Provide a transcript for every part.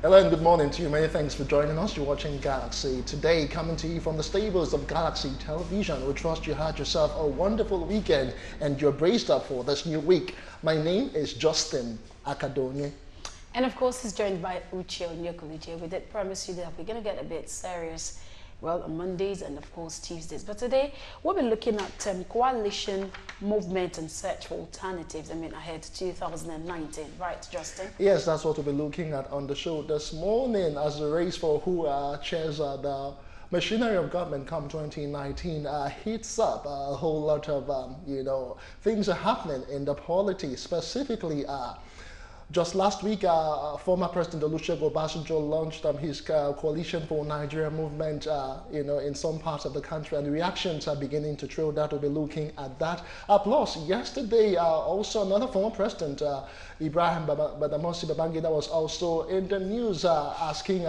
Hello and good morning to you. Many thanks for joining us. You're watching Galaxy. Today, coming to you from the stables of Galaxy Television. We trust you had yourself a wonderful weekend and you're braced up for this new week. My name is Justin Akadonye. And of course, he's joined by Uche Onyekuluche. We did promise you that we're going to get a bit serious, well, on Mondays and of course Tuesdays. But today, we'll be looking at coalition movement and search for alternatives, ahead to 2019. Right, Justin? Yes, that's what we'll be looking at on the show this morning as the race for who chairs the machinery of government come 2019 heats up. A whole lot of, things are happening in the polity, specifically just last week, former President Olusegun Obasanjo launched his Coalition for Nigeria movement, in some parts of the country, and the reactions are beginning to trail. That we'll be looking at that. Plus, yesterday, also another former president, Ibrahim Badamasi Babangida, was also in the news asking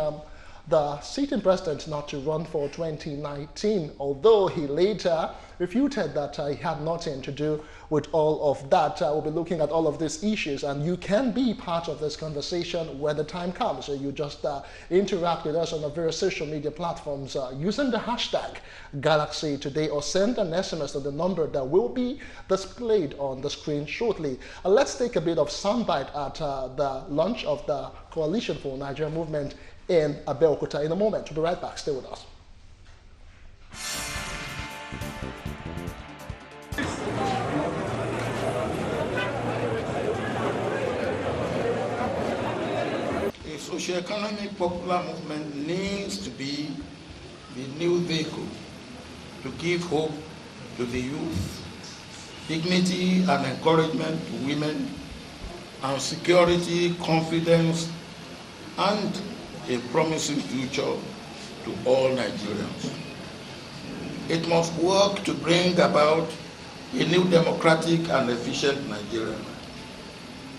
the sitting president not to run for 2019, although he later refuted that he had nothing to do with all of that. We'll be looking at all of these issues, and you can be part of this conversation when the time comes. So you just interact with us on the various social media platforms using the hashtag Galaxy Today, or send an SMS to the number that will be displayed on the screen shortly. Let's take a bit of soundbite at the launch of the Coalition for Nigeria movement in Abeokuta in a moment. We'll be right back. Stay with us. A socio-economic popular movement needs to be the new vehicle to give hope to the youth, dignity and encouragement to women, and security, confidence, and a promising future to all Nigerians. It must work to bring about a new democratic and efficient Nigeria.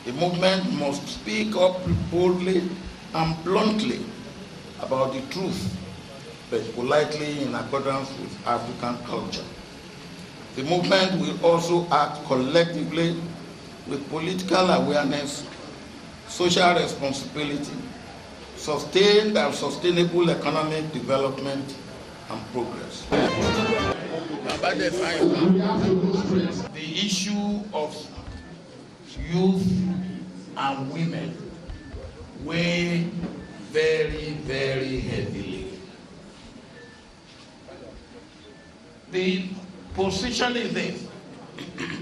The movement must speak up boldly and bluntly about the truth, but politely in accordance with African culture. The movement will also act collectively with political awareness, social responsibility, sustained and sustainable economic development and progress. The issue of youth and women weigh very, very heavily. The position is this: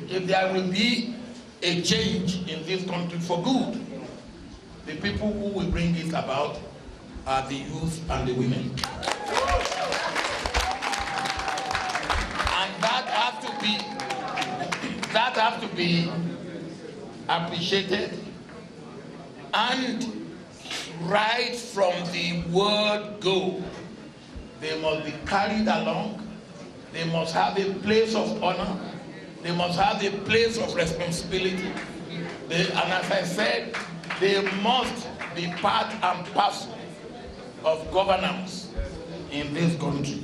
if there will be a change in this country for good, the people who will bring it about are the youth and the women. And that has to be appreciated, and right from the word go, they must be carried along, they must have a place of honor, they must have a place of responsibility. And as I said, they must be part and parcel of governance in this country.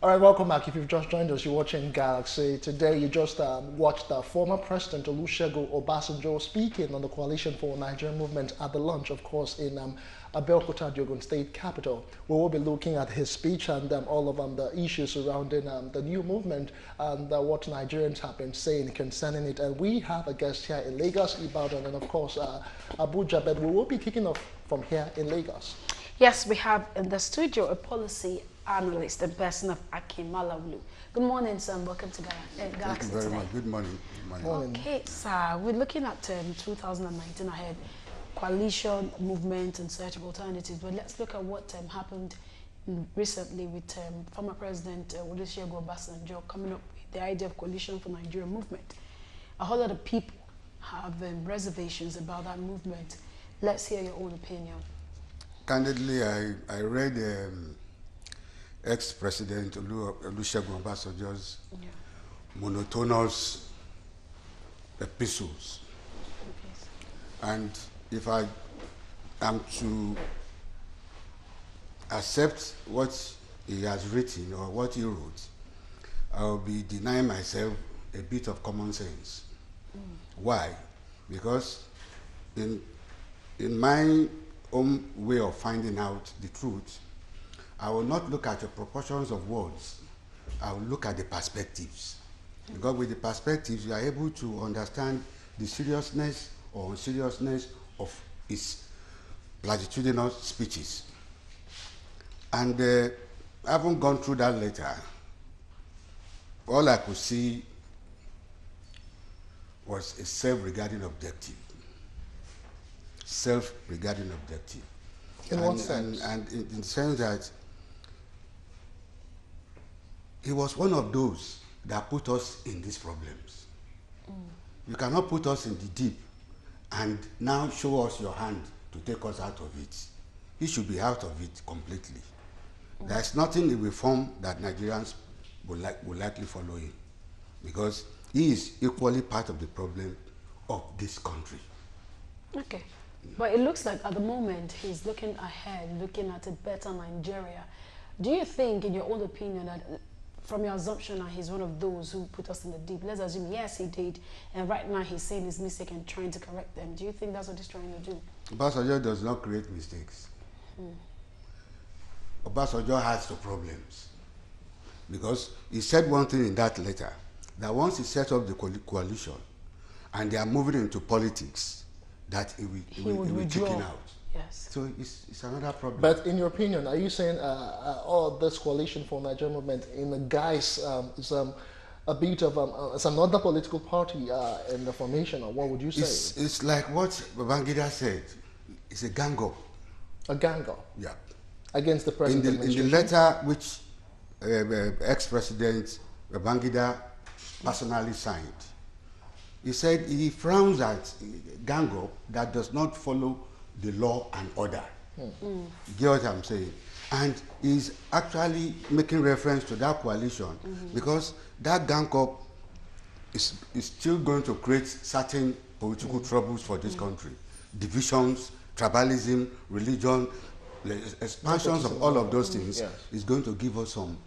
All right, welcome back. If you've just joined us, you're watching Galaxy. Today, you just watched former President Olusegun Obasanjo speaking on the Coalition for Nigeria movement at the launch, of course, in Abeokuta, the Ogun State capital. We will be looking at his speech and all of the issues surrounding the new movement and what Nigerians have been saying concerning it. And we have a guest here in Lagos, Ibadan, and of course, Abuja, but we will be kicking off from here in Lagos. Yes, we have in the studio a policy analyst in person of Akim Malawulu. Good morning, sir, and welcome to Galaxy. Thank you very much. Good morning. Good morning. Okay, sir, we're looking at 2019 ahead, coalition, movement, and search of alternatives. But let's look at what happened recently with former President Olusegun Obasanjo coming up with the idea of coalition for Nigeria movement. A whole lot of people have reservations about that movement. Let's hear your own opinion. Candidly, I read ex-President Olusegun Obasanjo's monotonous epistles. And if I am to accept what he has written or what he wrote, I'll be denying myself a bit of common sense. Why? Because in my own way of finding out the truth, I will not look at the proportions of words. I will look at the perspectives. Because with the perspectives, you are able to understand the seriousness or unseriousness of his platitudinous speeches. And having gone through that letter, all I could see was a self-regarding objective. Self-regarding objective. In what sense? And in the sense that he was one of those that put us in these problems. You cannot put us in the deep and now show us your hand to take us out of it. He should be out of it completely. There's nothing in reform that Nigerians will likely follow him, because he is equally part of the problem of this country. Okay. But it looks like at the moment he's looking ahead, looking at a better Nigeria. Do you think, in your own opinion, that from your assumption that he's one of those who put us in the deep, let's assume yes he did, and right now he's saying his mistake and trying to correct them, do you think that's what he's trying to do? Obasanjo does not create mistakes. Obasanjo has the problems, because he said one thing in that letter, that once he set up the coalition and they are moving into politics, that he will be taken out. Yes. So it's another problem. But in your opinion, are you saying this coalition for Nigerian movement in the guise is a bit of it's another political party in the formation, or what would you say? It's like what Babangida said. It's a gang up. A gang up? Yeah. Against the president? In the letter which ex-president Babangida personally signed, he said he frowns at gang up that does not follow the law and order. You get what I'm saying? And he's actually making reference to that coalition because that gang up is still going to create certain political troubles for this country. Divisions, tribalism, religion, the expansions of all of those things is going to give us some,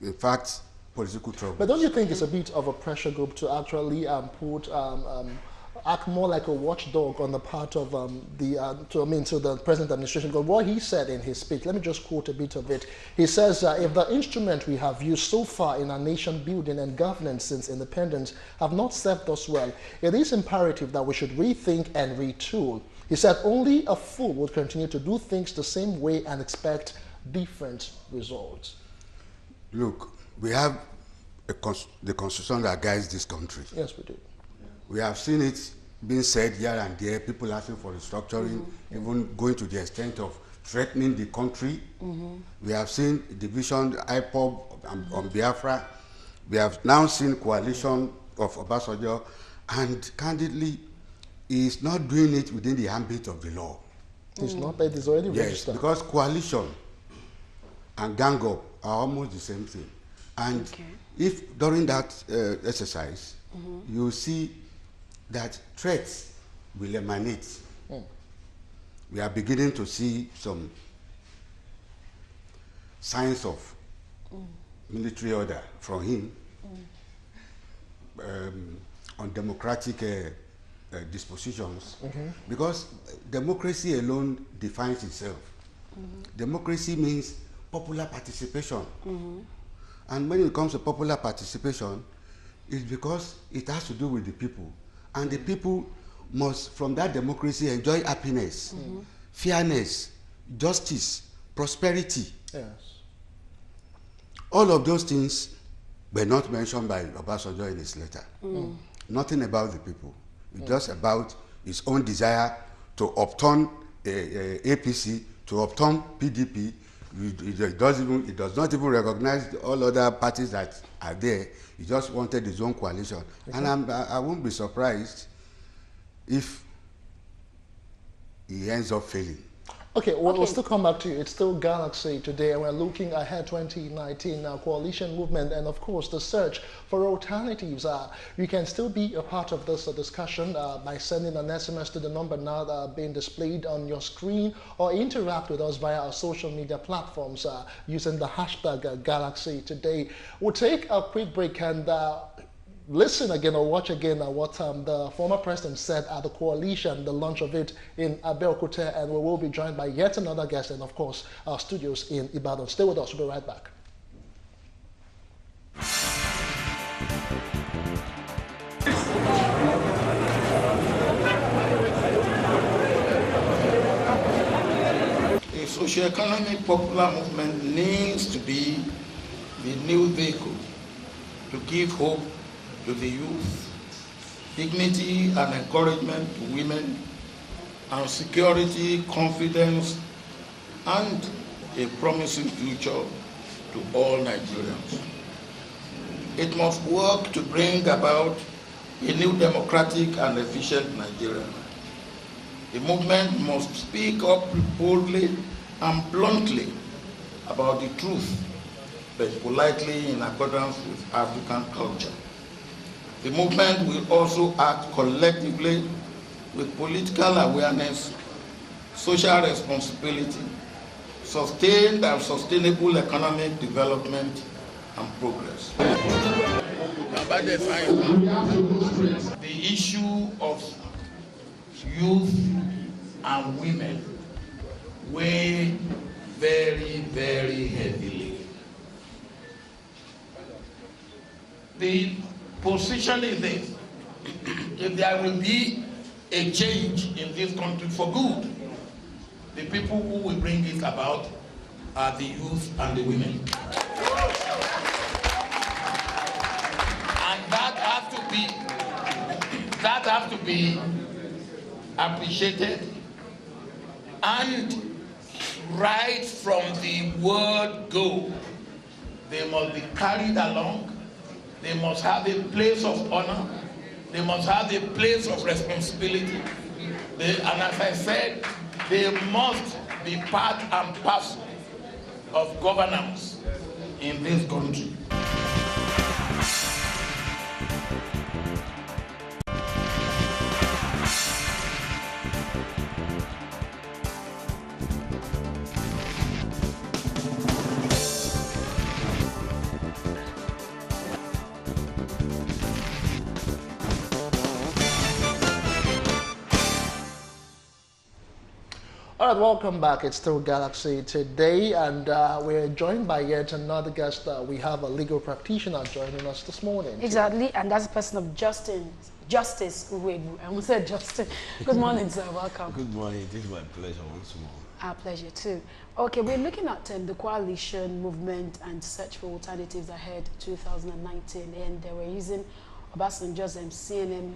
in fact, political trouble. But don't you think it's a bit of a pressure group to actually act more like a watchdog on the part of to the present administration? Because what he said in his speech, let me just quote a bit of it. He says, if the instrument we have used so far in our nation building and governance since independence have not served us well, it is imperative that we should rethink and retool. He said, only a fool would continue to do things the same way and expect different results. Look, we have the constitution that guides this country. Yes, we do. We have seen it being said here and there, people asking for restructuring, even going to the extent of threatening the country. We have seen division, IPOB on Biafra. We have now seen coalition of Obasanjo, and candidly, he is not doing it within the ambit of the law. It's not that it's already registered. Because coalition and gang up are almost the same thing. And if during that exercise, you see that threats will emanate. We are beginning to see some signs of military order from him on democratic dispositions, because democracy alone defines itself. Democracy means popular participation. And when it comes to popular participation, it's because it has to do with the people. And the people must, from that democracy, enjoy happiness, fairness, justice, prosperity. Yes. All of those things were not mentioned by Obasanjo in his letter. Nothing about the people. It's just about his own desire to upturn APC, to upturn PDP. It does not even recognize all other parties that are there. He just wanted his own coalition. And I won't be surprised if he ends up failing. Okay, we'll Okay. still come back to you. It's still Galaxy today, and we're looking ahead 2019 coalition movement, and of course the search for alternatives. You can still be a part of this discussion by sending an SMS to the number now being displayed on your screen, or interact with us via our social media platforms using the hashtag Galaxy today. We'll take a quick break and listen again or watch again what the former president said at the coalition, the launch of it in Abeokuta, and we will be joined by yet another guest and of course our studios in Ibadan. Stay with us, we'll be right back. A socio-economic popular movement needs to be the new vehicle to give hope to the youth, dignity and encouragement to women, and security, confidence, and a promising future to all Nigerians. It must work to bring about a new democratic and efficient Nigeria. The movement must speak up boldly and bluntly about the truth, but politely in accordance with African culture. The movement will also act collectively with political awareness, social responsibility, sustained and sustainable economic development and progress. The issue of youth and women weigh very, very heavily. The position is this: if there will be a change in this country for good, the people who will bring it about are the youth and the women. And that has to be appreciated, and right from the word go, they must be carried along. They must have a place of honor. They must have a place of responsibility. And as I said, they must be part and parcel of governance in this country. All right, welcome back. It's still Galaxy today, and we're joined by yet another guest. We have a legal practitioner joining us this morning. Exactly, and that's the person of Justice Uwegu. I almost said Justin. Good morning, sir. Welcome. Good morning. It is my pleasure once more. Our pleasure too. Okay, we're looking at the coalition movement and search for alternatives ahead 2019, and they were using Obasanjo's CNN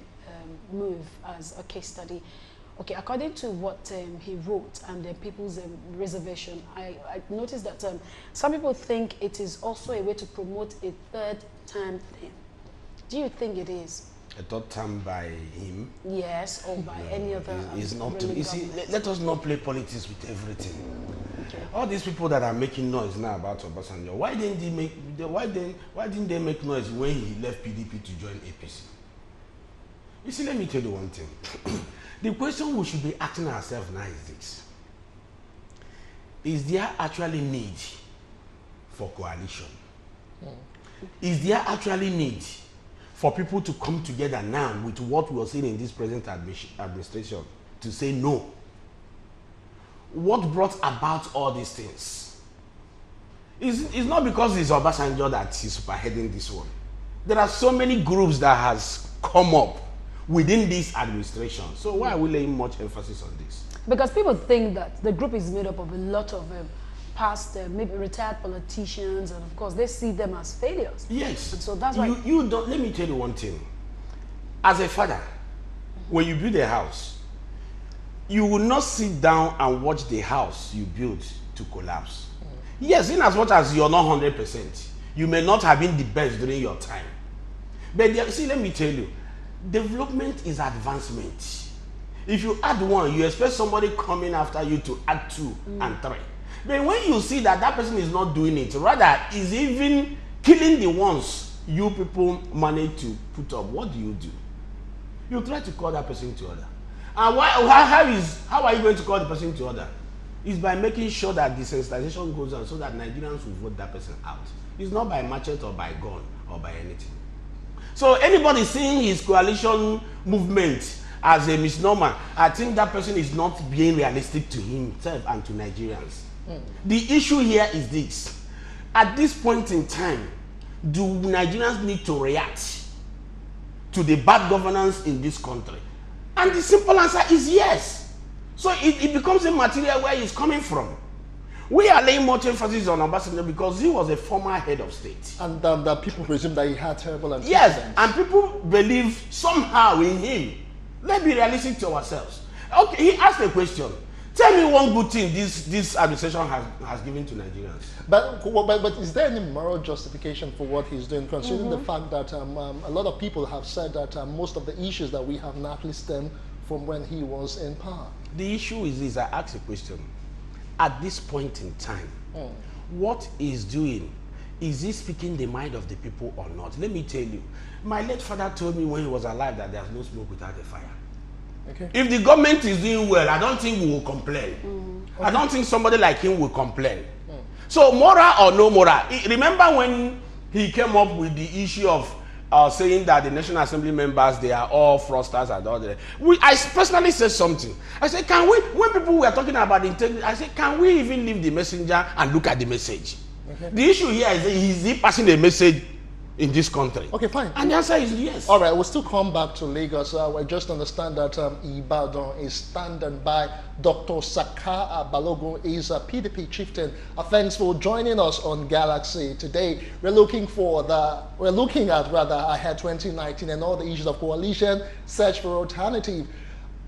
move as a case study. Okay, according to what he wrote and the people's reservation, I noticed that some people think it is also a way to promote a third term thing. Do you think it is? A third term by him? Yes, or by any other. It's not. ruling You see, government. let us not play politics with everything. Okay. All these people that are making noise now about Obasanjo, why didn't they make noise when he left PDP to join APC? You see, let me tell you one thing. The question we should be asking ourselves now is this: is there actually need for coalition? Is there actually need for people to come together now with what we are seeing in this present administration to say no? What brought about all these things? It's not because it's Obasanjo that is spearheading this one. There are so many groups that has come up within this administration. So why are we laying much emphasis on this? Because people think that the group is made up of a lot of past, maybe retired politicians, and of course they see them as failures. Yes. And so that's why you don't. Let me tell you one thing. As a father, when you build a house, you will not sit down and watch the house you build to collapse. Yes, in as much as you're not 100%, you may not have been the best during your time. But see, let me tell you, development is advancement. If you add 1, you expect somebody coming after you to add 2 and 3. But when you see that that person is not doing it, rather is even killing the ones you people manage to put up, what do? You try to call that person to order. And how are you going to call the person to order? It's by making sure that the sensitization goes on so that Nigerians will vote that person out. It's not by machete or by gun or by anything. So anybody seeing his coalition movement as a misnomer, I think that person is not being realistic to himself and to Nigerians. The issue here is this. At this point in time, do Nigerians need to react to the bad governance in this country? And the simple answer is yes. So it becomes a material where he's coming from. We are laying much emphasis on Ambassador because he was a former head of state. And that people presume that he had terrible antecedents. Yes, and people believe somehow in him. Let's be realistic to ourselves. Okay, he asked a question. Tell me one good thing this administration has given to Nigerians. But is there any moral justification for what he's doing, considering the fact that a lot of people have said that most of the issues that we have now stem from when he was in power? The issue is this. I asked a question. At this point in time, what he's doing, is he speaking the mind of the people or not? Let me tell you. My late father told me when he was alive that there's no smoke without a fire. Okay. If the government is doing well, I don't think we will complain. Okay. I don't think somebody like him will complain. So moral or no moral, remember when he came up with the issue of saying that the National Assembly members, they are all fraudsters and all that. I personally said something. I said, can we, when people were talking about integrity, I said, can we even leave the messenger and look at the message? Okay. The issue here is he passing a message in this country? Okay, fine. And the answer is yes. All right, we'll still come back to Lagos. We just understand that Ibadan is standing by. Dr. Saka Balogun is a PDP chieftain. Thanks for joining us on Galaxy today. We're looking at ahead 2019 and all the issues of coalition, search for alternative.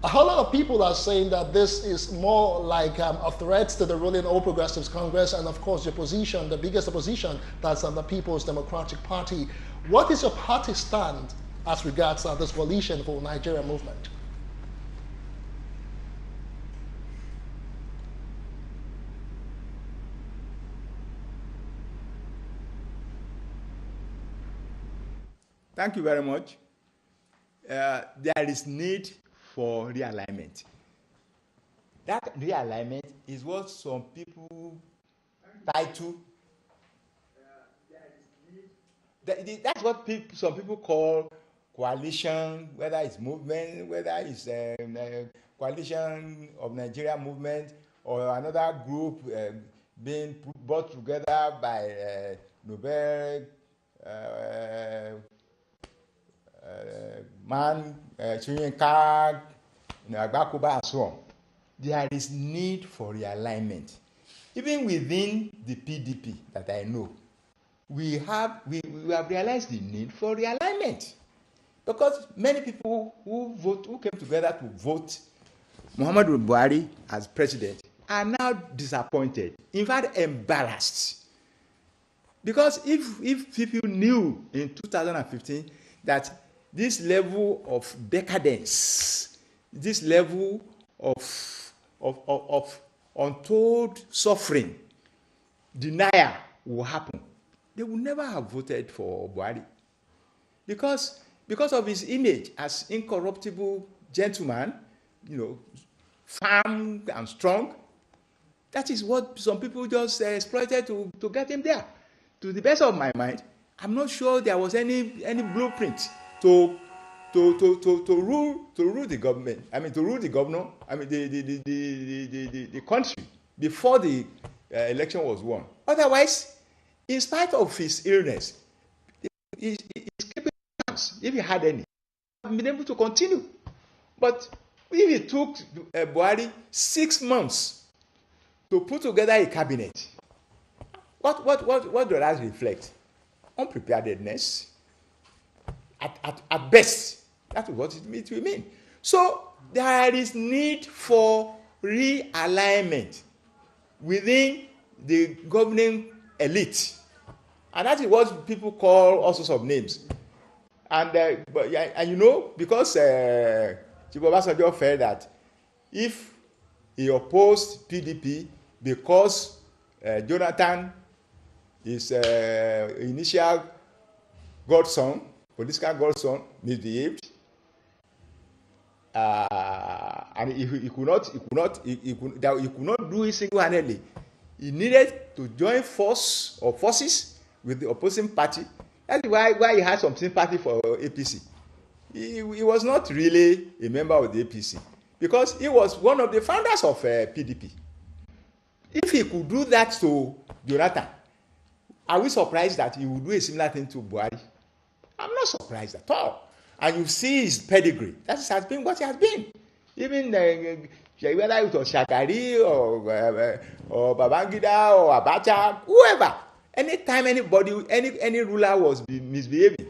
A whole lot of people are saying that this is more like a threat to the ruling All Progressives Congress and, of course, the opposition, the biggest opposition, that's the People's Democratic Party. What is your party stand as regards this coalition for Nigeria movement? Thank you very much. There is need for realignment. That realignment is what some people title. That's what some people call coalition, whether it's movement, whether it's coalition of Nigeria movement, or another group being brought together by Nobel Chinyinka, Agbakoba, and so on. There is need for realignment. Even within the PDP that I know, we have realized the need for realignment. Because many people who came together to vote Muhammadu Buhari as president are now disappointed, in fact embarrassed. Because if people knew in 2015 that this level of decadence, this level of untold suffering, denial will happen, they would never have voted for Buhari. Because of his image as incorruptible gentleman, firm and strong. That is what some people just exploited to get him there. To the best of my mind, I'm not sure there was any blueprint to rule the government. I mean, to rule the governor. I mean, the country before the election was won. Otherwise, in spite of his illness, his capabilities, if he had any, have been able to continue. But if it took Buhari 6 months to put together a cabinet, what does that reflect? Unpreparedness. At best, that's what it will mean. So there is need for realignment within the governing elite, and that is what people call all sorts of names. And because Chief Obasanjo felt that if he opposed PDP because Jonathan, his initial godson, political godson, misbehaved, and he could not do it single-handedly. He needed to join forces with the opposing party. That's why he had some sympathy for APC. He was not really a member of the APC because he was one of the founders of PDP. If he could do that to Jonathan, are we surprised that he would do a similar thing to Buhari? I'm not surprised at all. And you see his pedigree. That has been what he has been. Even whether it was Shagari or Babangida or Abacha, whoever, anytime any ruler was misbehaving,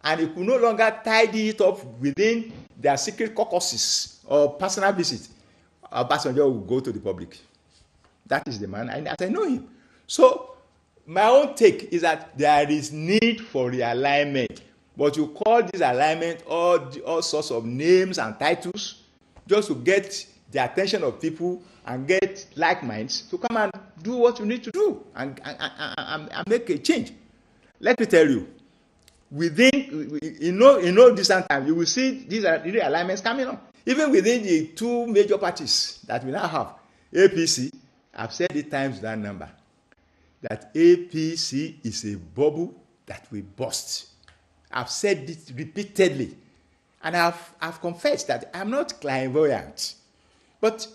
and he could no longer tidy it up within their secret caucuses or personal visits, Obasanjo will go to the public. That is the man, and as I know him. So my own take is that there is need for realignment, but you call this alignment all sorts of names and titles just to get the attention of people and get like minds to come and do what you need to do and make a change. Let me tell you, in no distant time, you will see these alignments coming on. Even within the two major parties that we now have, APC, I've said it times that number, that APC is a bubble that will burst. I've said it repeatedly, and I've confessed that I'm not clairvoyant. But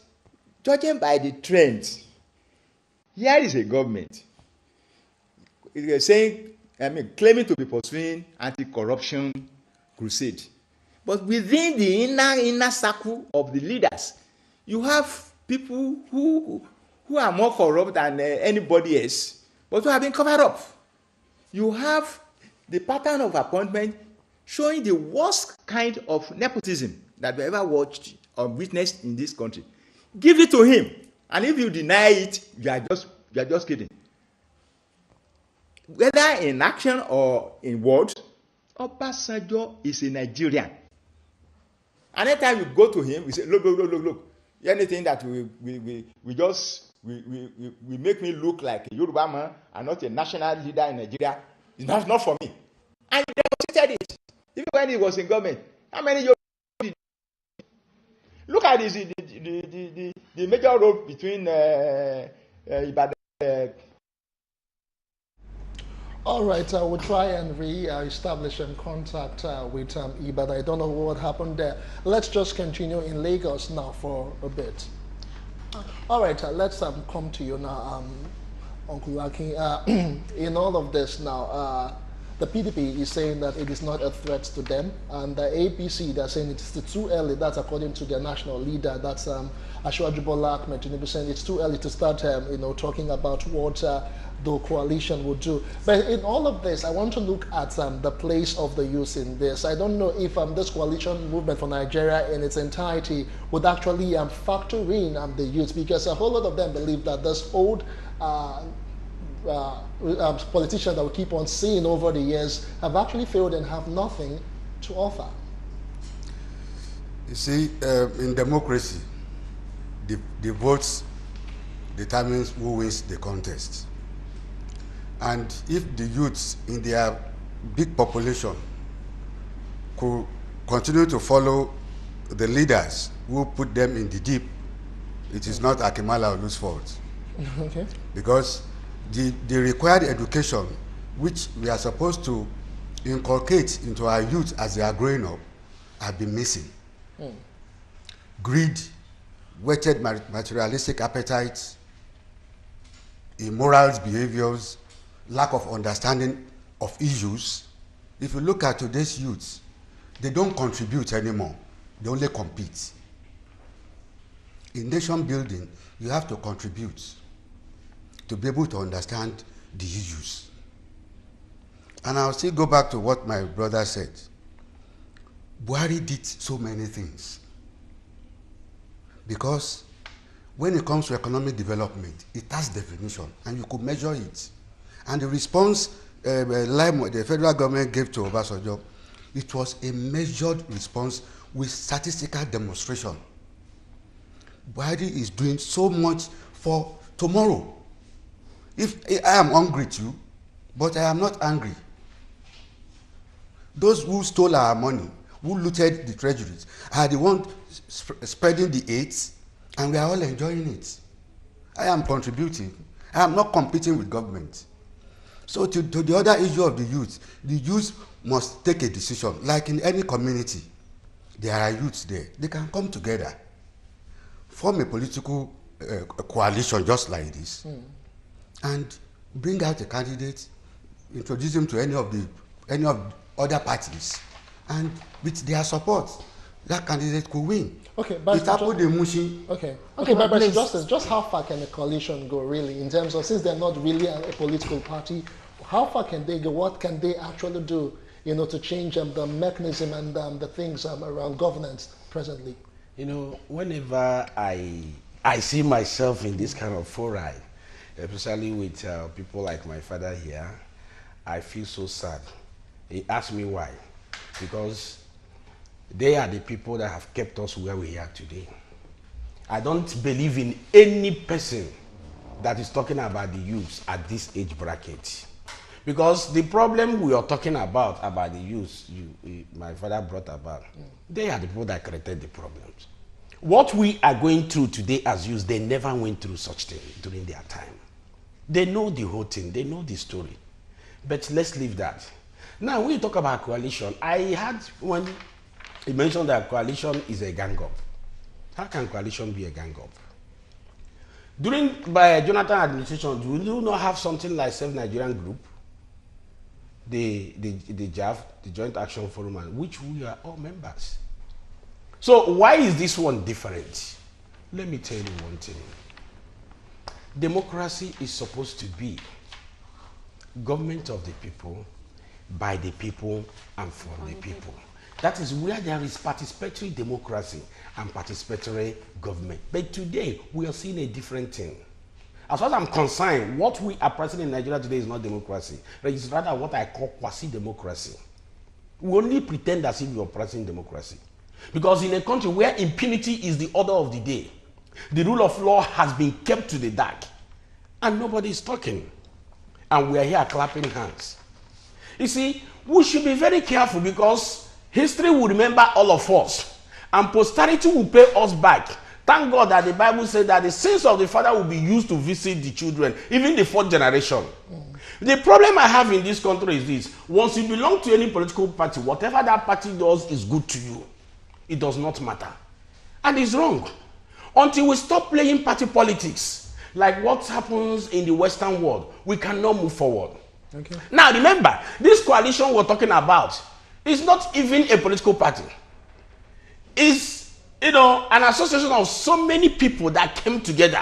judging by the trend, here is a government claiming to be pursuing anti-corruption crusade. But within the inner circle of the leaders, you have people who are more corrupt than anybody else, but who have been covered up. You have the pattern of appointment showing the worst kind of nepotism that we ever watched or witnessed in this country. Give it to him, and if you deny it, you are just kidding. Whether in action or in word, Obasanjo is a Nigerian. And anytime you go to him, we say, look. Anything that we make me look like a Yoruba man and not a national leader in Nigeria, it's not for me. And he demonstrated it. Even when he was in government, how many Yoruba did he? Look at this, the major road between Ibadan. All right, we'll try and re-establish and contact with Ibadan. I don't know what happened there. Let's just continue in Lagos now for a bit. Okay. All right, let's come to you now, Uncle Akin. In all of this now, the PDP is saying that it is not a threat to them, and the APC, they're saying it's too early. That's according to their national leader. That's Asiwaju Bola Ahmed Tinubu, saying it's too early to start, talking about what the coalition would do. But in all of this, I want to look at the place of the youth in this. I don't know if this coalition movement for Nigeria in its entirety would actually factor in the youth, because a whole lot of them believe that this old politicians that we keep on seeing over the years have actually failed and have nothing to offer. You see, in democracy, the votes determines who wins the contest. And if the youths in their big population could continue to follow the leaders who put them in the deep, it is not Akimala Olu's fault. Okay. Because the required education, which we are supposed to inculcate into our youth as they are growing up, have been missing. Greed, whetted materialistic appetites, immoral behaviors, lack of understanding of issues. If you look at today's youths, they don't contribute anymore. They only compete. In nation building, you have to contribute to be able to understand the issues. And I'll still go back to what my brother said. Buhari did so many things. Because when it comes to economic development, it has definition, and you could measure it. And the response the federal government gave to Obasanjo, it was a measured response with statistical demonstration. Buhari is doing so much for tomorrow. If I am hungry too, but I am not angry. Those who stole our money, who looted the treasuries, are the ones spreading the AIDS, and we are all enjoying it. I am contributing. I am not competing with government. So to the other issue of the youth must take a decision. Like in any community, there are youths there. They can come together, form a political coalition just like this, and bring out a candidate, introduce him to any of other parties, and with their support, that candidate could win. Okay, but Okay, but please. Justice, just how far can a coalition go really in terms of, since they're not really a political party, how far can they go? What can they actually do, to change the mechanism and the things around governance presently? Whenever I see myself in this kind of foray, especially with people like my father here, I feel so sad. He asked me why. Because they are the people that have kept us where we are today. I don't believe in any person that is talking about the youth at this age bracket. Because the problem we are talking about the youth, my father brought about, they are the people that created the problems. What we are going through today as youth, they never went through such thing during their time. They know the whole thing, they know the story. But let's leave that. Now, when you talk about coalition, I had when he mentioned that coalition is a gang up. How can coalition be a gang up? By Jonathan administration, do you not have something like Save Nigerian Group, the JAF, the Joint Action Forum, which we are all members? So why is this one different? Let me tell you one thing. Democracy is supposed to be government of the people, by the people, and for the people. That is where there is participatory democracy and participatory government. But today, we are seeing a different thing. As far as I'm concerned, what we are practicing in Nigeria today is not democracy. But it's rather what I call quasi-democracy. We only pretend as if we are practicing democracy. Because in a country where impunity is the order of the day, the rule of law has been kept to the dark, and nobody is talking. And we are here clapping hands. You see, we should be very careful because history will remember all of us, and posterity will pay us back. Thank God that the Bible said that the sins of the father will be used to visit the children, even the fourth generation. The problem I have in this country is this: once you belong to any political party, whatever that party does is good to you. It does not matter. And it's wrong. Until we stop playing party politics, like what happens in the Western world, we cannot move forward. Okay. Now remember, this coalition we're talking about is not even a political party. It's, an association of so many people that came together.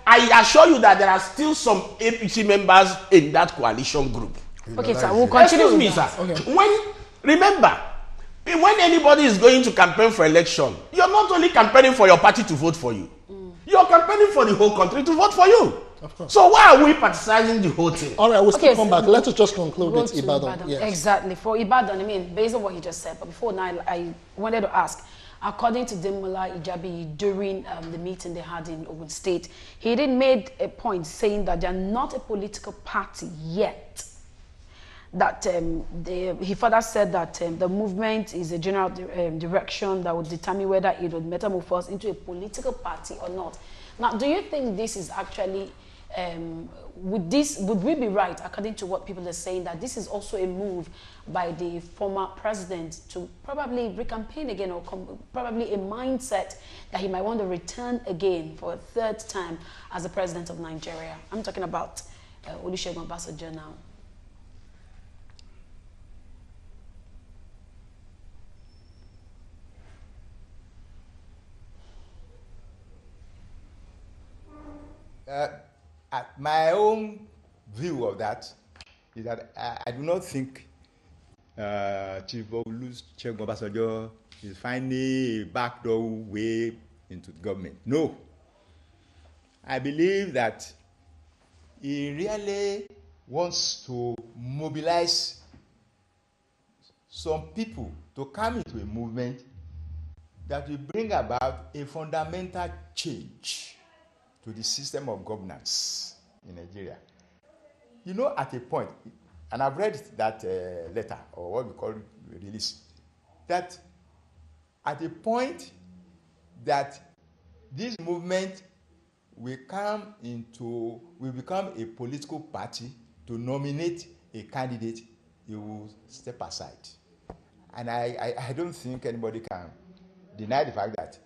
I assure you that there are still some APC members in that coalition group. Okay, sir, we'll continue. Excuse me, sir. Okay. Remember, when anybody is going to campaign for election, you're not only campaigning for your party to vote for you. You're campaigning for the whole country to vote for you. Of course. So why are we politicizing the whole thing? All right, we'll still come back. Let us just conclude with Ibadan. Ibadan. Yes. Exactly. For Ibadan, based on what he just said, but before now, I wanted to ask, according to Demola Ijabi, during the meeting they had in Ogun State, he did made a point saying that they're not a political party yet. That he further said that the movement is a general direction that would determine whether it would metamorphose into a political party or not. Now, do you think this is actually, would we be right, according to what people are saying, that this is also a move by the former president to probably recampaign again, or probably a mindset that he might want to return again for a third time as the president of Nigeria? I'm talking about Olusegun Obasanjo now. My own view of that is that I do not think Chief Olusegun Obasanjo is finding a backdoor way into government. No. I believe that he really wants to mobilize some people to come into a movement that will bring about a fundamental change to the system of governance in Nigeria. You know, at a point, and I've read that letter, or what we call release, that at a point that this movement will become a political party to nominate a candidate, it will step aside. And I don't think anybody can deny the fact that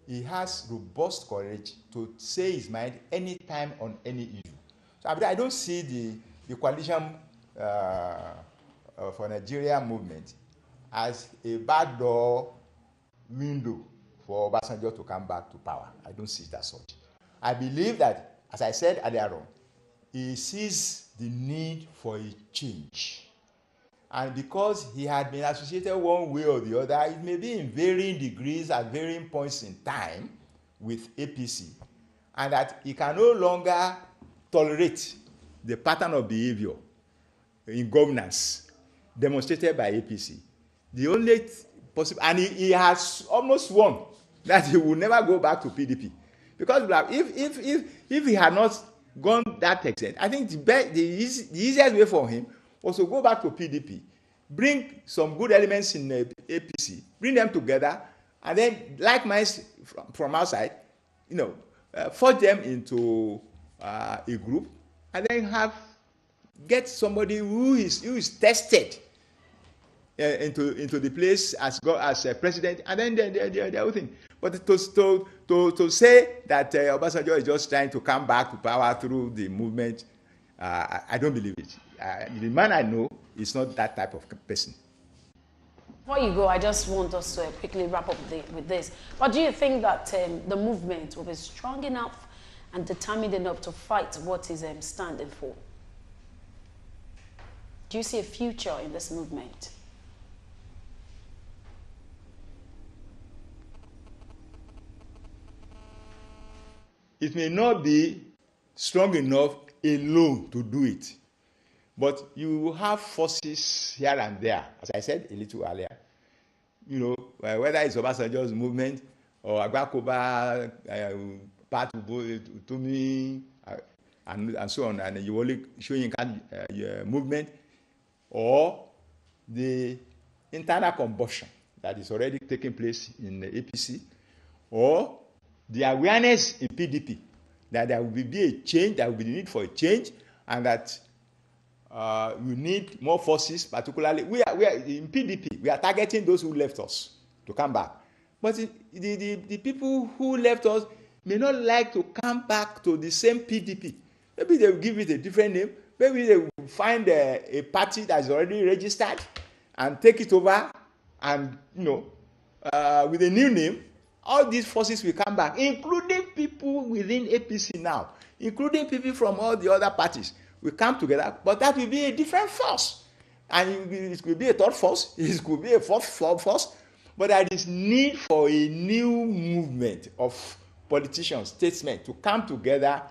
he has robust courage to say his mind anytime on any issue. So I don't see the coalition for Nigeria movement as a backdoor window for Obasanjo to come back to power. I don't see it as such. I believe that, as I said earlier on, he sees the need for a change. And because he had been associated one way or the other, it may be in varying degrees at varying points in time with APC, and that he can no longer tolerate the pattern of behavior in governance demonstrated by APC. The only possible, and he has almost sworn that he will never go back to PDP. Because if he had not gone that extent, I think the easiest way for him was to go back to PDP, bring some good elements in APC, bring them together, and then, like minds from outside, forge them into a group, and then get somebody who is tested into the place as president, and then the whole thing. But to say that Obasanjo is just trying to come back to power through the movement, I don't believe it. The man I know is not that type of person. Before you go, I just want us to quickly wrap up with this. But do you think that the movement will be strong enough and determined enough to fight what is standing for? Do you see a future in this movement? It may not be strong enough alone to do it, but you have forces here and there, as I said a little earlier. Whether it's Obasanjo's movement or Agbakoba, Pat Utumi, and so on, and the Yoweri Soyinka movement, or the internal combustion that is already taking place in the APC, or the awareness in PDP that there will be a change, there will be the need for a change, and that we need more forces, particularly we are in PDP, we are targeting those who left us to come back. But the people who left us may not like to come back to the same PDP. Maybe they will give it a different name. Maybe they will find a party that is already registered and take it over, and with a new name. All these forces will come back, including people within APC now, including people from all the other parties, will come together, but that will be a different force. And it could be a third force, it could be a fourth force, but there is need for a new movement of politicians, statesmen, to come together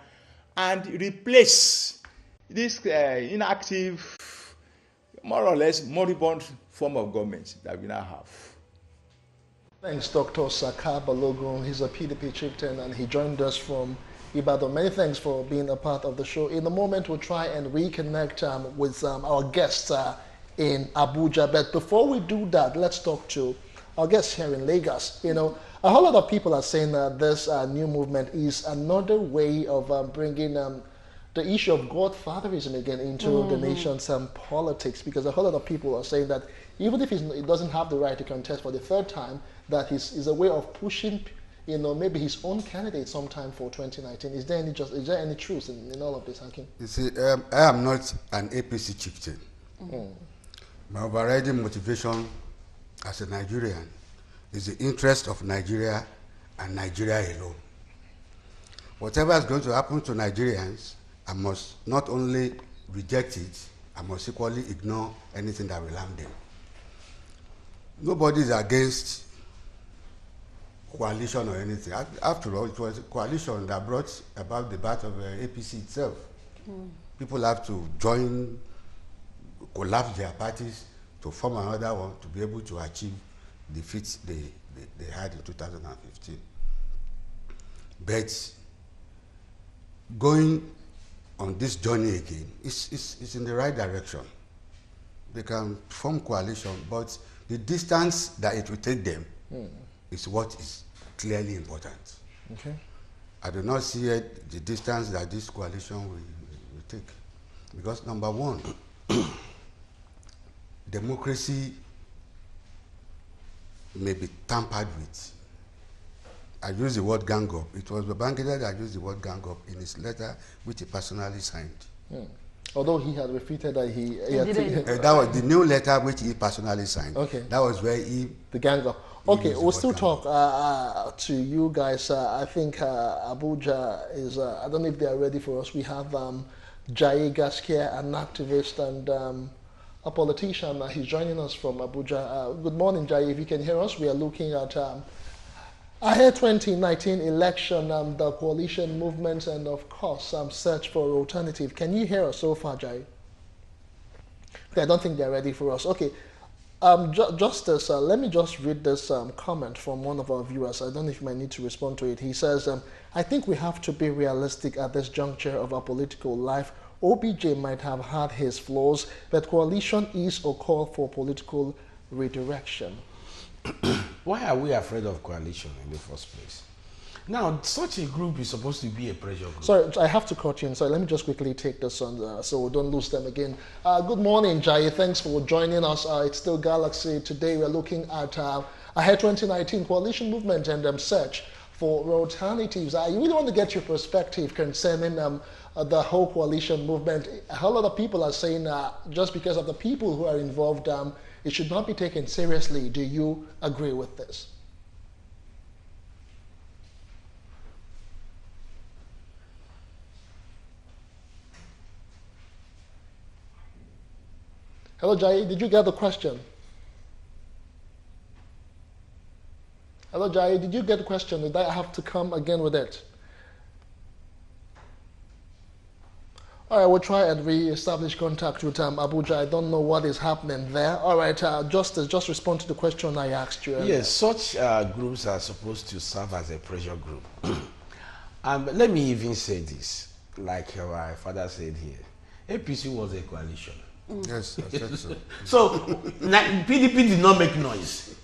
and replace this inactive, more or less moribund form of government that we now have. Thanks, Dr. Saka Balogun. He's a PDP chieftain and he joined us from Ibadan. Many thanks for being a part of the show. In a moment, we'll try and reconnect with our guests in Abuja. But before we do that, let's talk to our guests here in Lagos. A whole lot of people are saying that this new movement is another way of bringing the issue of godfatherism again into the nation's politics, because a whole lot of people are saying that even if he doesn't have the right to contest for the third time, that is a way of pushing, maybe his own candidate sometime for 2019. Is there any truth in all of this, Hakim? You see, I am not an APC chieftain. My overriding motivation as a Nigerian is the interest of Nigeria and Nigeria alone. Whatever is going to happen to Nigerians, I must not only reject it, I must equally ignore anything that will harm them. Nobody is against coalition or anything. After all, it was a coalition that brought about the birth of APC itself. People have to collapse their parties to form another one to be able to defeat the they had in 2015. But going on this journey again is in the right direction. They can form coalition, but the distance that it will take them is what is clearly important. Okay. I do not see the distance that this coalition will take. Because number one, democracy may be tampered with. I use the word gang up. It was Babangida that used the word gang up in his letter, which he personally signed. Although he had repeated that he didn't. That was the new letter which he personally signed. Okay. That was where he... The gang up. Okay, used we'll the still word talk to you guys. I think Abuja is, I don't know if they are ready for us. We have Jai Gaskia, an activist and a politician. He's joining us from Abuja. Good morning, Jai. If you can hear us, we are looking at ahead 2019 election, the coalition movement, and of course, search for alternative. Can you hear us so far, Jai? Okay, I don't think they're ready for us. Okay. Justice, let me just read this comment from one of our viewers. I don't know if you might need to respond to it. He says, I think we have to be realistic at this juncture of our political life. OBJ might have had his flaws, but coalition is a call for political redirection. Why are we afraid of coalition in the first place? Now, such a group is supposed to be a pressure group. Sorry, I have to cut you in. So let me just quickly take this on so we don't lose them again. Good morning, Jai. Thanks for joining us. It's still Galaxy. Today we're looking at ahead 2019 coalition movement and search for alternatives. I really want to get your perspective concerning the whole coalition movement. A whole lot of people are saying just because of the people who are involved, it should not be taken seriously. Do you agree with this? Hello, Jai. Did you get the question? Hello, Jai. Did you get the question? Did I have to come again with it? All right, we'll try and re-establish contact with Abuja. I don't know what is happening there. All right, Justice, just respond to the question I asked you earlier. Yes, such groups are supposed to serve as a pressure group. Let me even say this, like my father said here. APC was a coalition. Yes, I said so. So, PDP did not make noise.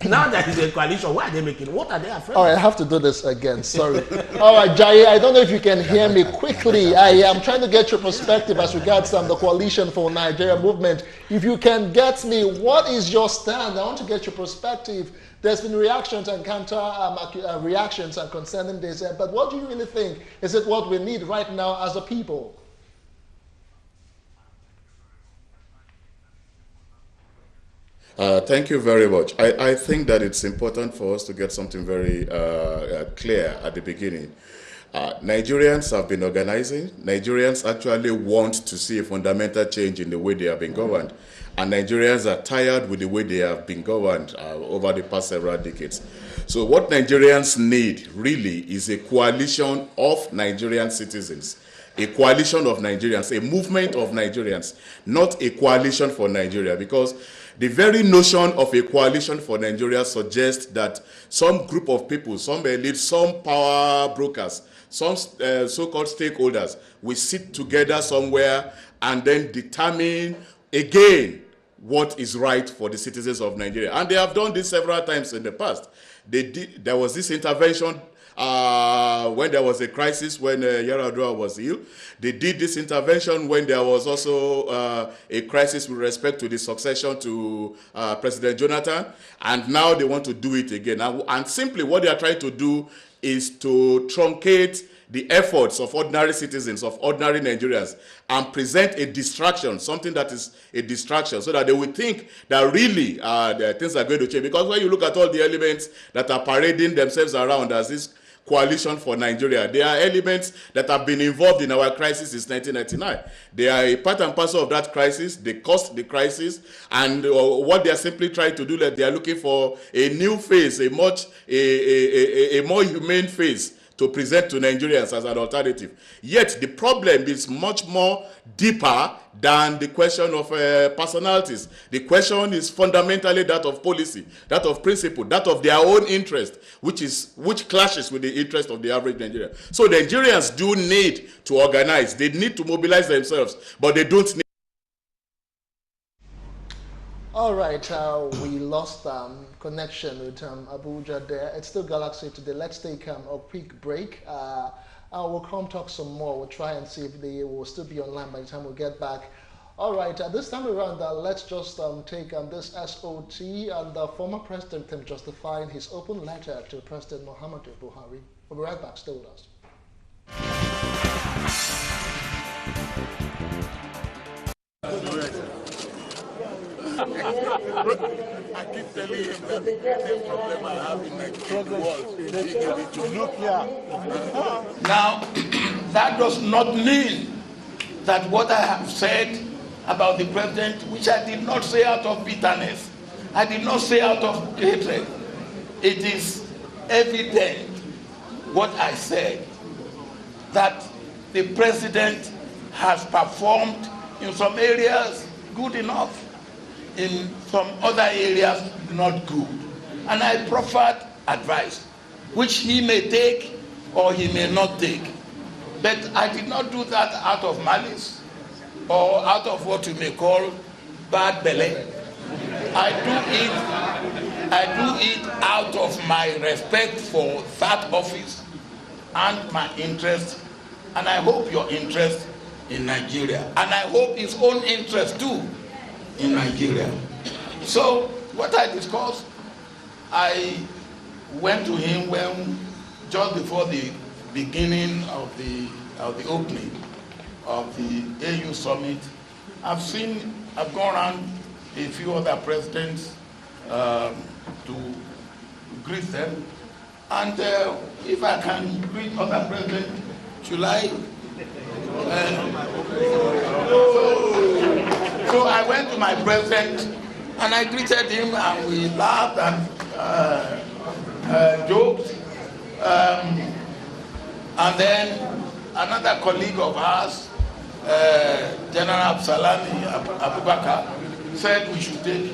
Now that is a coalition, why are they making? What are they afraid of? All right, I have to do this again. Sorry. All right, Jai, I don't know if you can hear me quickly. I am trying to get your perspective as regards the Coalition for Nigeria movement. If you can get me, what is your stand? I want to get your perspective. There's been reactions and counter reactions concerning this, but what do you really think? Is it what we need right now as a people? Thank you very much. I think that it's important for us to get something very clear at the beginning. Nigerians have been organizing. Nigerians actually want to see a fundamental change in the way they have been governed. And Nigerians are tired with the way they have been governed over the past several decades. So what Nigerians need really is a coalition of Nigerian citizens. A coalition of Nigerians, a movement of Nigerians, not a coalition for Nigeria, because the very notion of a coalition for Nigeria suggests that some group of people, some elite, some power brokers, some so-called stakeholders will sit together somewhere and then determine again what is right for the citizens of Nigeria. And they have done this several times in the past. There was this intervention when there was a crisis, when Yar'Adua was ill. They did this intervention when there was also a crisis with respect to the succession to President Jonathan, and now they want to do it again. And simply what they are trying to do is to truncate the efforts of ordinary citizens, of ordinary Nigerians, and present a distraction, something that is a distraction, so that they will think that really things are going to change. Because when you look at all the elements that are parading themselves around as this coalition for Nigeria, they are elements that have been involved in our crisis since 1999. They are a part and parcel of that crisis. They caused the crisis, and what they are simply trying to do, that they are looking for a new phase, a more humane phase to present to Nigerians as an alternative. Yet the problem is much more deeper than the question of personalities. The question is fundamentally that of policy, that of principle, that of their own interest, which clashes with the interest of the average Nigerian. So Nigerians do need to organize. They need to mobilize themselves, but they don't need. All right, we lost connection with Abuja there. It's still Galaxy today. Let's take a quick break. We'll come talk some more. We'll try and see if they will still be online by the time we get back. All right, this time around, let's just take this SOT and the former president justifying his open letter to President Muhammadu Buhari. We'll be right back. Stay with us. I keep telling him that the problem I have in Nigeria was to look here. Now, that does not mean that what I have said about the president, which I did not say out of bitterness, I did not say out of hatred. It is evident what I said, that the president has performed in some areas good enough, in some other areas not good. And I proffered advice, which he may take or he may not take. But I did not do that out of malice or out of what you may call bad belly. I do it out of my respect for that office and my interest, and I hope your interest in Nigeria, and I hope his own interest too in Nigeria. So what I discussed, I went to him when just before the beginning of the opening of the AU summit. I've gone around a few other presidents to greet them, and if I can greet other presidents, should I? So I went to my president and I greeted him, and we laughed and joked. And then another colleague of ours, General Absalami Abubakar, said we should take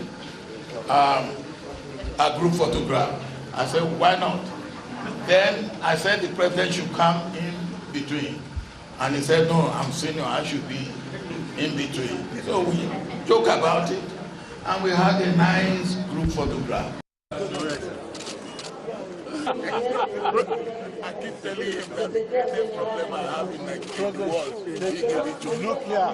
a group photograph. I said, why not? Then I said the president should come in between. And he said, no, I'm senior, I should be in between. So we joke about it, and we had a nice group photograph. I keep telling him that the problem I have in Nigeria was to look here.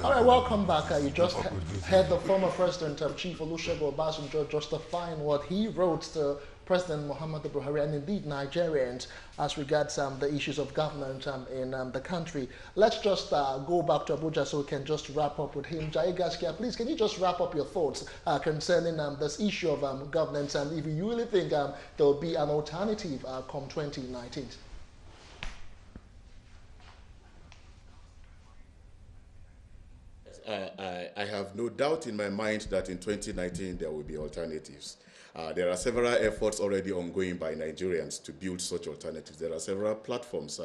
All right, welcome back. You just heard the former president, Chief Olusegun Obasanjo, justifying what he wrote to President Muhammadu Buhari and indeed Nigerians as regards the issues of government in the country. Let's just go back to Abuja so we can just wrap up with him. Jai Gaskia, please, can you just wrap up your thoughts concerning this issue of governance, and if you really think there will be an alternative come 2019? I have no doubt in my mind that in 2019 there will be alternatives. There are several efforts already ongoing by Nigerians to build such alternatives. There are several platforms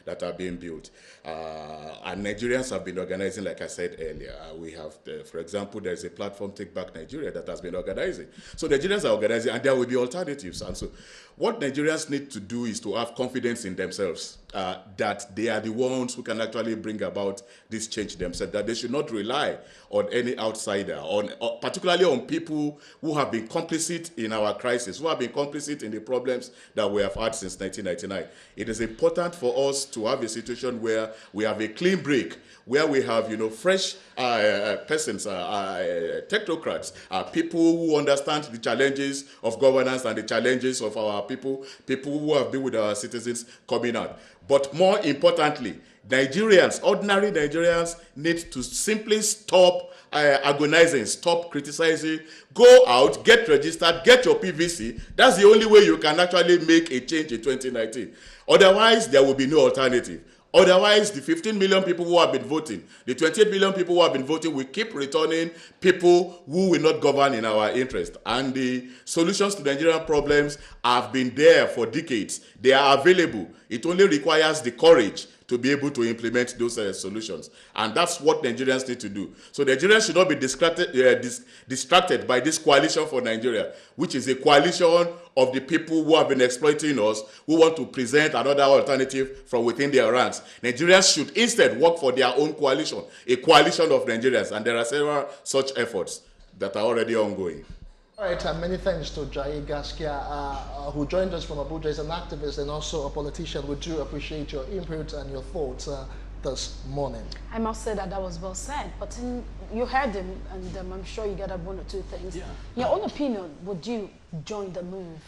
that are being built. And Nigerians have been organizing, like I said earlier. We have, for example, there's a platform, Take Back Nigeria, that has been organizing. So Nigerians are organizing, and there will be alternatives. And so what Nigerians need to do is to have confidence in themselves, that they are the ones who can actually bring about this change themselves, that they should not rely on any outsider, particularly on people who have been complicit in our crisis, who have been complicit in the problems that we have had since 1999. It is important for us to have a situation where we have a clean break, where we have, fresh persons, technocrats, people who understand the challenges of governance and the challenges of our people who have been with our citizens coming out. But more importantly, Nigerians, ordinary Nigerians, need to simply stop agonizing, stop criticizing, go out, get registered, get your PVC. That's the only way you can actually make a change in 2019. Otherwise, there will be no alternative. Otherwise, the 15 million people who have been voting, the 28 million people who have been voting, will keep returning people who will not govern in our interest. And the solutions to Nigerian problems have been there for decades. They are available. It only requires the courage to be able to implement those solutions. And that's what Nigerians need to do. So Nigerians should not be distracted by this coalition for Nigeria, which is a coalition of the people who have been exploiting us, who want to present another alternative from within their ranks. Nigerians should instead work for their own coalition, a coalition of Nigerians, and there are several such efforts that are already ongoing. All right, many thanks to Jai Gaskia, who joined us from Abuja. He's an activist and also a politician. We do appreciate your input and your thoughts this morning. I must say that was well said, but you heard him, and I'm sure you got one or two things. Yeah. In your own opinion, would you join the move?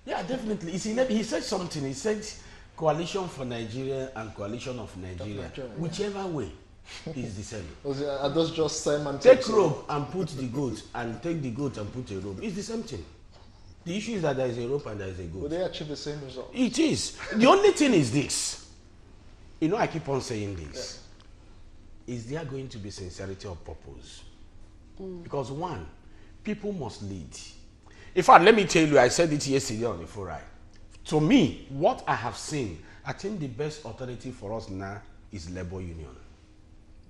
Yeah, definitely. He said something. He said coalition for Nigeria and coalition of Nigeria. Whichever way is the same. Are those just semantics? Take rope and put the goat, and take the goat and put a rope. It's the same thing. The issue is that there is a rope and there is a goat. Will they achieve the same result? It is. The only thing is this. You know, I keep on saying this. Yeah. Is there going to be sincerity of purpose? Because one, people must lead. In fact, let me tell you, I said it yesterday on the forum. To me, what I have seen, I think the best alternative for us now is labor union.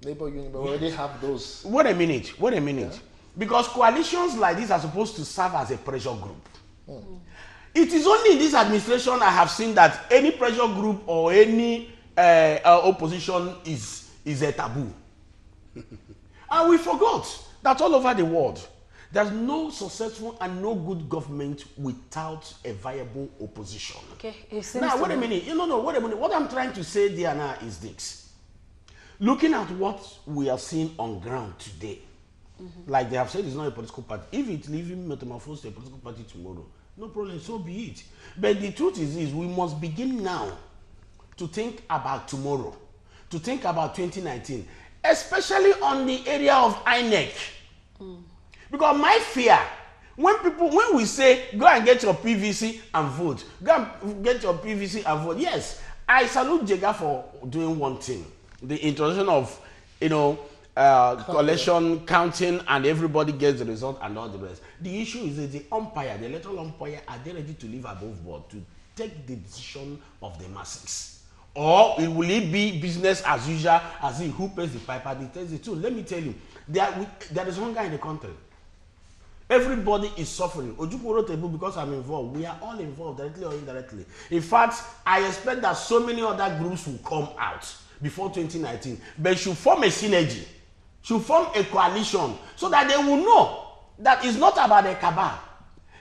Labor union, but we already have those. Wait a minute. Yeah. Because coalitions like this are supposed to serve as a pressure group. It is only in this administration I have seen that any pressure group or any opposition is a taboo. And we forgot that all over the world, there's no successful and no good government without a viable opposition. Okay. Now, wait a minute. Wait a minute. What I'm trying to say there now is this. Looking at what we are seeing on ground today, like they have said, it's not a political party. If it leaving metamorphose to a political party tomorrow, no problem, so be it. But the truth is we must begin now to think about tomorrow, to think about 2019, especially on the area of INEC. Because my fear, when we say go and get your PVC and vote, go and get your PVC and vote. Yes, I salute Jega for doing one thing. The introduction of, collection, counting, and everybody gets the result and all the rest. The issue is that the umpire, the electoral umpire, are they ready to live above board to take the decision of the masses? Or will it be business as usual, as in who pays the piper, they tells the truth? Let me tell you, there is hunger in the country. Everybody is suffering. Ojukwu wrote a book because I'm involved. We are all involved, directly or indirectly. In fact, I expect that so many other groups will come out before 2019, but should form a synergy, should form a coalition, so that they will know that it's not about a cabal,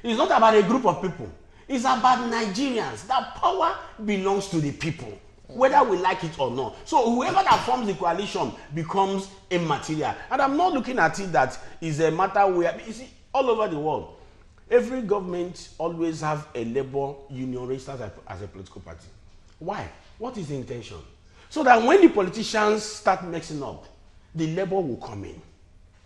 it's not about a group of people, it's about Nigerians. That power belongs to the people, whether we like it or not. So whoever that forms the coalition becomes immaterial. And I'm not looking at it that is a matter where, you see, all over the world, every government always have a labor union registered as a political party. Why? What is the intention? So that when the politicians start mixing up, the labor will come in.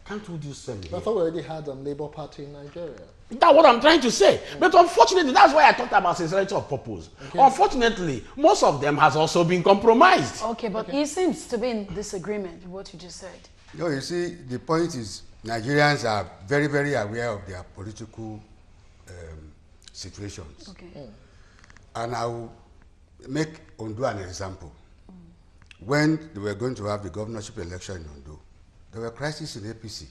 Can't we do something? I thought we already had a Labour Party in Nigeria. That's what I'm trying to say. But unfortunately, that's why I talked about sincerity of purpose. Okay. Unfortunately, most of them has also been compromised. Okay, but he seems to be in disagreement with what you just said. No, you see, the point is Nigerians are very, very aware of their political situations. Okay. And I will make Ondo an example. When they were going to have the governorship election in Ondo, there were crises in APC.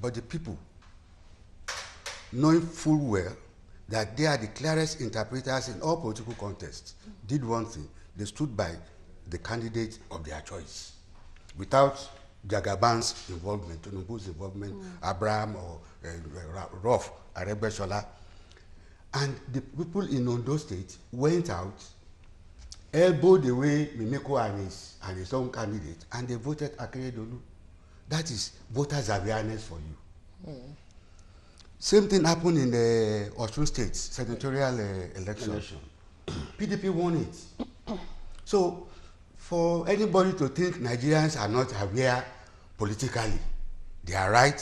But the people, knowing full well that they are the clearest interpreters in all political contests, did one thing. They stood by the candidate of their choice without Jagaban's involvement, Tinubu's involvement, Abraham or Rof, Aregbesola. And the people in Ondo State went out, elbowed away Mimiko and his own candidate, and they voted Akeredolu. That is voters' awareness for you. Same thing happened in the Osun State senatorial election. PDP won it. So, for anybody to think Nigerians are not aware politically, they are right.